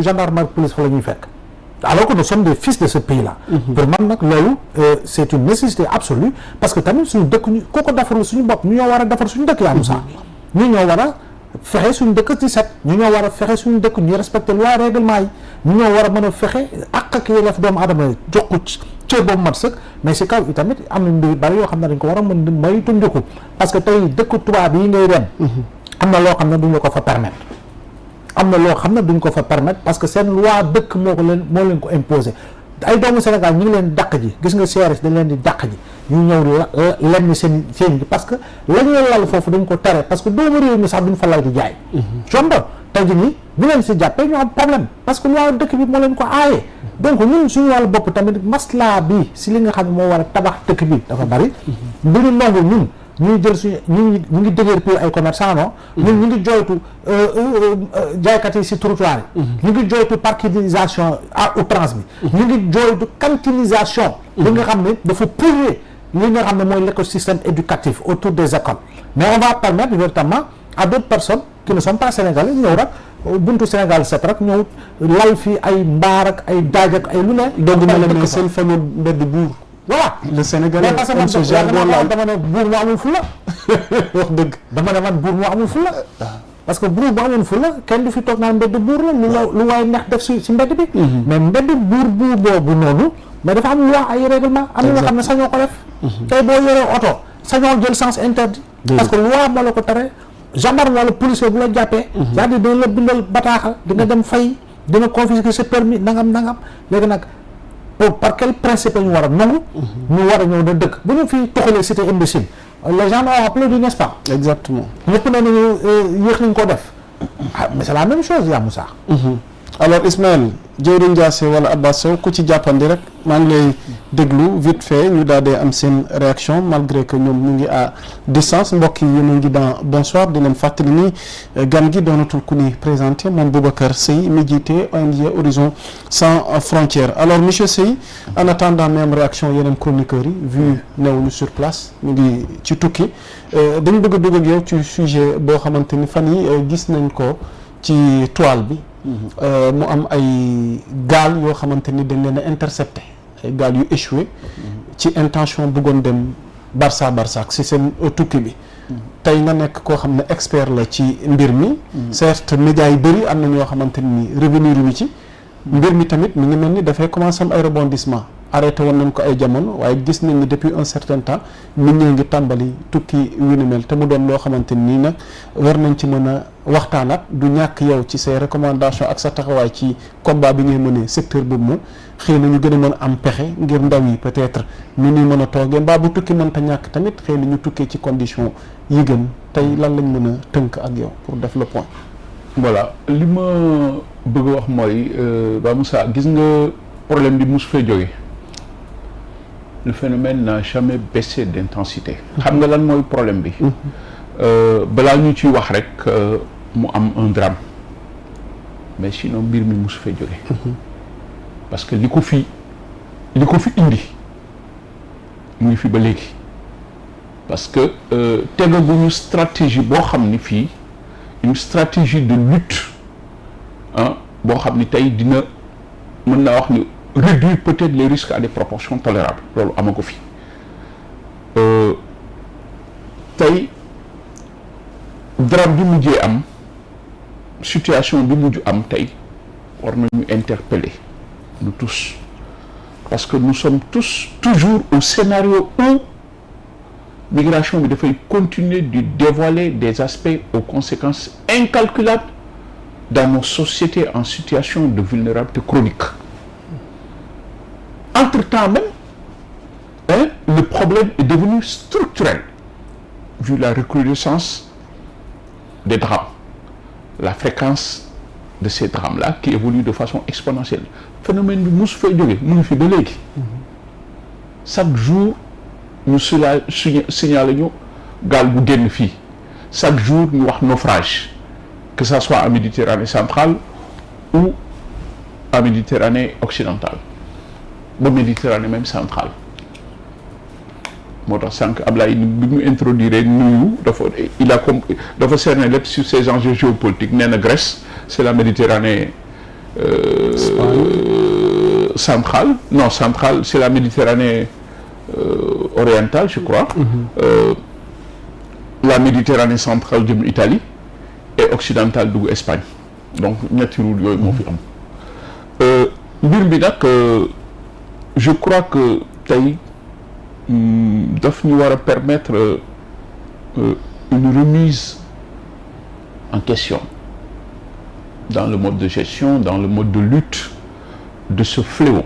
gendarmerie police fa la ñuy fekk alors que nous sommes des fils de ce pays là. pour man nag loolu c'est une nécessité absolue parce que tamit suñu dëkk ñu ku ko defarul suñu bopp ñu ñoo war a defar suñu dëkk yaa Moussa ñu ñoo war a fexe suñu dëkk ci set ñu ñoo war a fexe suñu dëkk ñu respecter loi règlement yi ñu ñoo war a mën a fexe ak yelleef doomu aadama jox ko cër boobu mat sëkk mais si kaw itamit am na mbir bari yoo xam ne dañ ko war a mën may tundiku parce que tey dëkk tubaab yi ngay dem am na loo xam ne duñ la ko fa permettre parce que seen loi dëkk moo leen ko imposer ay doomu Sénégal ñu ngi leen dàq ji gis nga CRS dañ leen di dàq ji ñu ñëw lenn seen parce que la ñuy lal foofu dañ ko tere parce que doomu réew mi sax duñ fa lay di jaay somba tey ji nii bu leen si jàppee ñu am problème parce que loi dëkk bi moo leen ko aaye donc ñun suñu wàllu bopp tamit masla bi si li nga xam ne moo war a tabax dëkk bi dafa bari bu ñu nangu ñun ñuy jël suñu ñu ngi dëgër pour ay commerçant non ñun ñu ngi joytu jaaykat yi si trottoir yi ñu ngi joytu parkingisation à outrance bi ñu ngi joytu cantinisation li nga xam ne dafa pourrir li nga xam ne mooy l'écosystème éducatif autour des écoles mais on va permettre véritablement à d'autres personnes qui ne sont pas sénégalais ñëw rek buntu Sénégal set rek ñëw lal fii ay mbaar ak ay daaj ak ay lu ne donc ma la ne seen famille mbedd buur voilà le Sénégalais aime ce jargon là dama ne buur moo amul fulla wax dëgg dama ne man buur moo amul fulla parce que buur bu amoon fulla kenn du fi toog naan mbedd buur la lu waay neex def si mbedd bi mais mbedd buur boobu noonu mais dafa am loi ay règlement am na nga xam ne sañoo ko def tey boo yoree oto sañoo jël sens interdit parce que loi moo la ko tere gendarme wala policier bu la jàppee c'est-à-dire dina la bindal bataaxal di nga dem fay dina confisquer sa permis nangam léegi nag par quel principe ñu war a nangu ñu war a ñëw na dëkk bu ñu fi toxalee cité imbécile les gens ont applaudi n'est-ce pas exactement ñëpp ne nañu yéex nañ ko def mais c'est la même chose yaa Moussa alors Ismaël Dieuwrine Diassé wala Abbas Sow ku ci jàppandi rek maa ngi lay déglu vite fait ñu daal di am seen réaction malgré que ñoom ñu ngi à distance mbokk yi yéen a ngi dans bonsoir di leen fàttali ni gan gi doonatul ku ni présenté moom Boubacar Seye mi jiite ONG Horizon Sans Frontières alors monsieur Seye en attendant même réaction yeneen chroniqueurs yi vu newuñu sur place ñu ngi ci tukki dañ bëgg a dugg ak yow ci sujet boo xamante ni fan yi gis nañ ko ci toile bi mu am ay gaal yoo xamante ni dañ leen a intercepté ay gaal yu échoué ci intention bëggoon dem Barça si seen tukki bi tey nga nekk koo xam ne expert la ci mbir mi certes médias yi bëri am na ñoo xamante ni revenir wi ci mbir mi tamit mi ngi mel ni dafay commencer am ay rebondissement arrêté woon nañ ko ay jamono waaye gis nañ ni depuis un certain temps nit ñi ngi tàmbali tukki wi ni mel te mu doon loo xamante nii nag war nañ ci mën a waxtaanaat du ñàkk yow ci say recommandations ak sa taxawaay ci combat bi ngay mënee secteur boobu moom xëy na ñu gën a mën a am pexe ngir ndaw yi peut-être ñu ñuy mën a toogee mbaa bu tukki mënta ñàkk tamit xëy na ñu tukkee ci condition yi gën tey lan lañ mën a tënk ak yow pour def le point. voilà li ma bëgg a wax mooy Ba Moussa gis nga problème bi mosu fee jógee. Le phénomène n'a jamais baissé d'intensité. xam nga lan mooy problème bi. balaa ñu ciy wax rek mu am un drame mais sinon mbir mi mosu fee jóge parce que li ko fi indi mu ngi fi ba léegi parce que tegaguñu stratégie boo xam ni fii une stratégie de lutte boo xam ni tey dina mën naa wax ni réduire peut-être les risques à des proportions tolérables loolu ama ko fi tey drame bi mujjee am situation bi mujj am tey war nañu interpeller nous tous parce que nous sommes tous toujours au scénario où migration bi dafay continuer de dévoiler des aspects aux conséquences incalculables dans nos sociétés en situation de vulnérabilité chronique. Entre-temps même, le problème est devenu structurel vu la recrudescence des drames, la fréquence de ces drames-là qui évolue de façon exponentielle. Phénomène bi musu fay jóge mu ngi fi ba léegi chaque jour ñu signalé ñu gaal bu génn fii chaque jour ñu wax naufrage que ça soit en Méditerranée centrale ou en Méditerranée occidentale ba Méditerranée même centrale moo tax sànq Ablaye bi mu introduire nuyu dafa cerner lépp sur ces enjeux géopolitiques nee na Grèce c'est la Méditerranée centrale. Non, centrale, c'est la Méditerranée orientale, je crois. La Méditerranée centrale jëm Italie et occidentale dugg Espagne. Donc ñetti route yooyu moo fi am. Mbir bi nag je crois que tey daf ñu war a permettre une remise en question dans le mode de gestion, dans le mode de lutte de ce fléau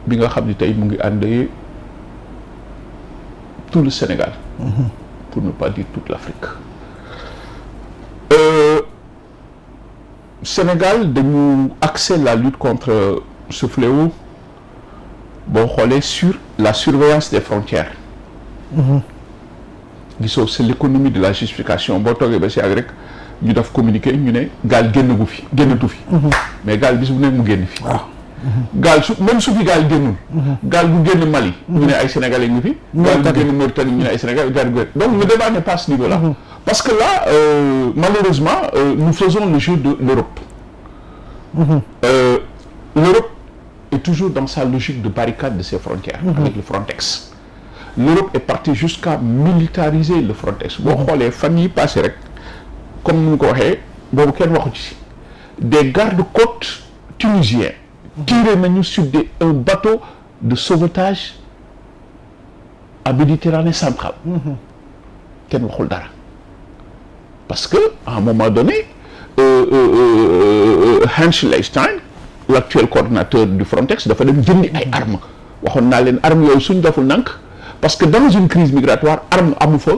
bi nga xam ne tey mu ngi àndee tout le Sénégal, pour ne pas dire toute l'Afrique. Sénégal dañu axer la lutte contre ce fléau boo xoolee sur la surveillance des frontières. Gisoo c'est l'économie de la justification boo toogee ba si ak rek ñu def communiqué ñu ne gaal génnatu fi mais gaal bis bu nekk mu génn fi. gaal su même su fi gaal génnul. gaal bu génn Mali. ñu ne ay Sénégalais ngi fi. gaal bu génn Mauritanie ñu ne ay Sénégalais gaal bu génn donc le débat n'est pas à ce niveau-là. Parce que là malheureusement nous faisons le jeu de l'Europe. L'Europe est toujours dans sa logique de barricade de ses frontières. Avec le Frontex. L'Europe est partie jusqu'à militariser le Frontex. boo xoolee fan yi passé rek comme ni mu ko waxee boobu kenn waxu ci des gardes-côtes tunisiens tiré nañu sur un bateau de sauvetage à Méditerranée centrale. kenn waxul dara parce que à un moment donné Hans Leystein l'actuel coordinateur du Frontex dafa dem jëndi ay armes waxoon naa leen armes yooyu suñ deful nank parce que dans une crise migratoire arme amu fa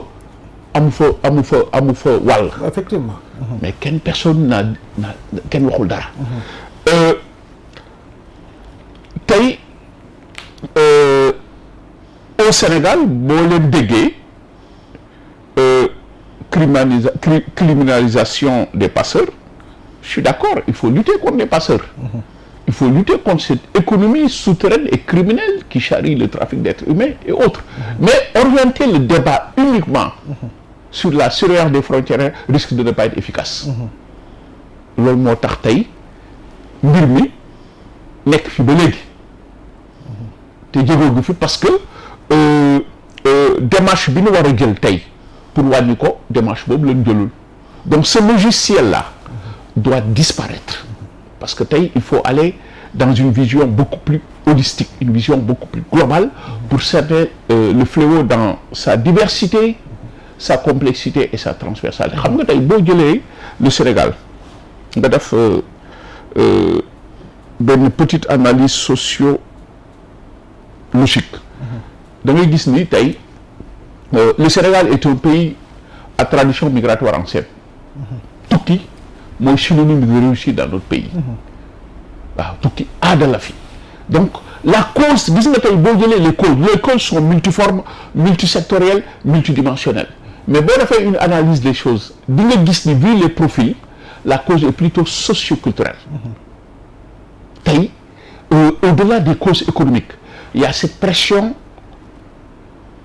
wàll. Effectivement. Mais personne n'a kenn waxul dara. Tey au Sénégal boo leen déggee criminalisation des passeurs, je suis d'accord, il faut lutter contre les passeurs. Il faut lutter contre cette économie souterraine et criminelle qui charrie le trafic d'êtres humains et autres. Mais orienter le débat uniquement sur la surveillance des frontières risque de ne pas être efficace. Loolu moo tax tey mbir mi nekk fi ba léegi te jógoogu fi parce que démarche bi ñu war a jël tey pour wàññi ko démarche boobu lañ jëlul. Donc ce logiciel-là doit disparaître. Parce que tey il faut aller dans une vision beaucoup plus holistique, une vision beaucoup plus globale pour cerner le fléau dans sa diversité, sa complexité et sa transversalité. Xam nga tey boo jëlee le Sénégal nga def benn petite analyse sociologique da ngay gis ni tey le Sénégal est un pays à tradition migratoire ancienne. Tukki mooy synonyme de réussite dans notre pays. waaw tukki aada la fi donc la cause gis nga tey boo jëlee les causes sont multiformes, multisectorielles, multidimensionnelles. Mais boo defee une analyse des choses di nga gis ni vu les profils la cause est plutôt socioculturelle. Tey au-delà des causes économiques il y a cette pression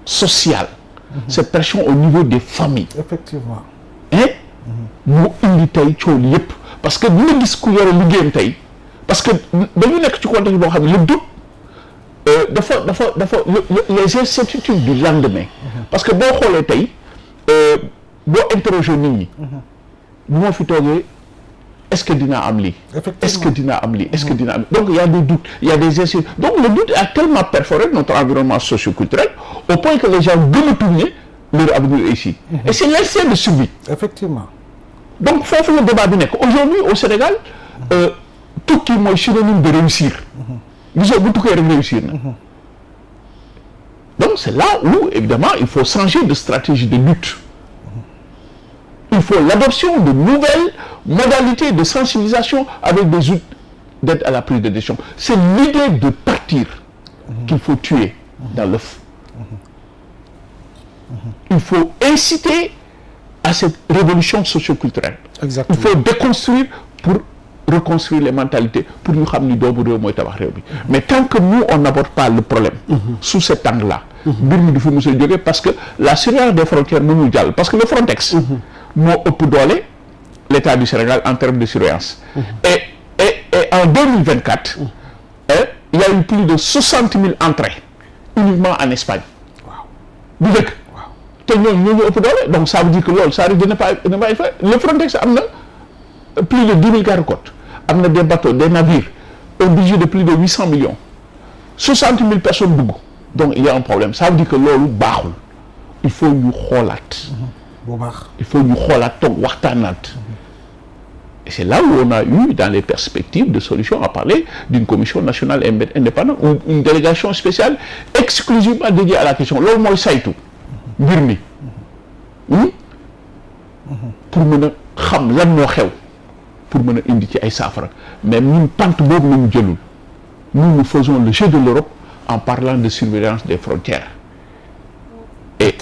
sociale. Cette pression au niveau des familles. Effectivement. moo indi tey coow li yëpp parce que bu nga gis ku yore liggéeyam tey parce que dañu nekk ci contexte boo xam ne le doute dafa les incertitudes du lendemain. Parce que boo xoolee tey boo interroger nit ñi. bu ma fi toogee est-ce que dinaa am lii. Est-ce que dinaa am lii. Est-ce que dinaa am donc il y a des doutes, il y a des incertitudes. Donc le doute a tellement perforé notre environnement socio-culturel au point que les gens gëmatuñu leur avenir est ici. Et c'est l'instinct de survie. Effectivement. Donc foofu le débat bi nekk aujourd'hui au Sénégal tukki mooy synonyme de réussir. gisoo bu tukkee rek réussir na. Donc c'est là où évidemment il faut changer de stratégie de lutte. Il faut l'adoption de nouvelles modalités de sensibilisation avec des outils d'aide à la prise de décision. C'est l'idée de partir qu'il faut tuer dans l'œuf. Il faut inciter à cette révolution socio-culturelle. Exactement. Il faut déconstruire pour reconstruire les mentalités pour ñu xam ni doomu réew mooy tabax réew bi. Mais tant que nous on n'aborde pas le problème sous cet angle-là mbir mi du fi mos a jógee parce que la surveillance des frontières mënul jàll parce que le Frontex moo ëpp doole l'État du Sénégal en termes de surveillance et en 2024 il y a eu plus de 60 000 entrées uniquement en Espagne bu njëkk te ñooñu ñoo ëpp doole donc ça veut dire que loolu ça risque de ne pas être fait. Le Frontex am na plus de 10 000 garde-côtes am na des bateaux des navires un budget de plus de 800 millions 60 000 personnes dugg donc il y a un problème ça veut dire que loolu baaxul il faut ñu xoolaat bu baax il faut ñu xoolaat toog waxtaanaat et c'est là où on a eu dans les perspectives de solution à parler d'une commission nationale indépendante ou une délégation spéciale exclusivement dédiée à la question loolu mooy saytu mbir mi pour mën a xam lan moo xew pour mën a indi ci ay saafara mais ñun pant boobu la ñu jëlul nous faisons le jeu de l'Europe en parlant de surveillance des frontières et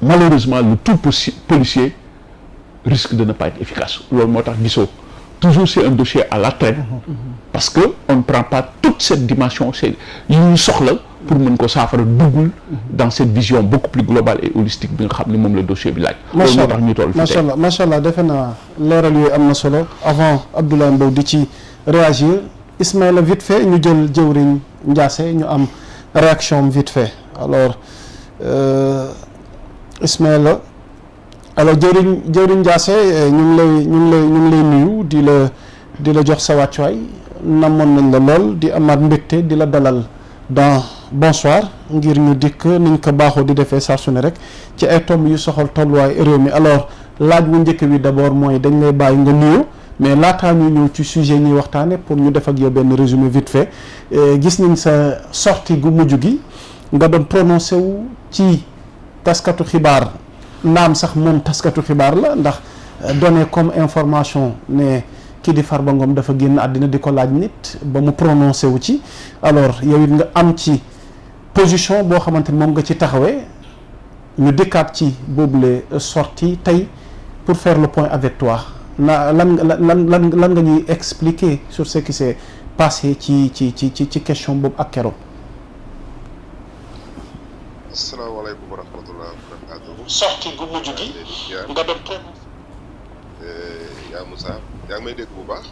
malheureusement le tout policier risque de ne pas être efficace loolu moo tax gisoo toujours c'est un dossier à la traîne parce que on ne prend pas toute cette dimension c'est yi ñu soxla pour mën ko saafara duggul dans cette vision beaucoup plus globale et holistique bi nga xam ne moom la dossier bi laaj loolu moo tax ñu toll fi tey macha allah defe naa leeral yooyu am na solo avant Abdoulaye Mbow di ci réagir Ismaïla vite fait ñu jël jëwriñ Ndiassé ñu am réaction vite fait alors Ismaïla alors jëwriñ Ndiassé ñu ngi lay nuyu di la jox sa wàccuwaay namoon nañ la lool di amaat mbégte di la dalal dans bonsoir ngir ñu dikk niñ ko baaxoo di defee saa su ne rek ci ay tomb yu soxal tolluwaay réew mi alors laaj bu njëkk bi d'abord mooy dañ lay bàyyi nga nuyu mais laataa ñu ñëw ci sujet ñuy waxtaane pour ñu def ak yow benn résumé vite fait gis nañ sa sortie gu mujj gi nga doon prononcé wu ci taskatu xibaar naam sax moom taskatu xibaar la ndax donné comme information ne kii di Farba Ngom dafa génn àddina di ko laaj nit ba mu prononcé wu ci alors yow it nga am ci position boo xamante ni moom nga ci taxawee ñu dikkaat ci boobule sortie tey pour faire le point avec toi lan nga ñuy expliquer sur ce qui s'est passé ci question boobu ak keroog. asalaamaaleykum wa rahmatulah wa barakatuhu. sortie gu mujj gi nga doon yaa Moussa yaa ngi may dégg bu baax.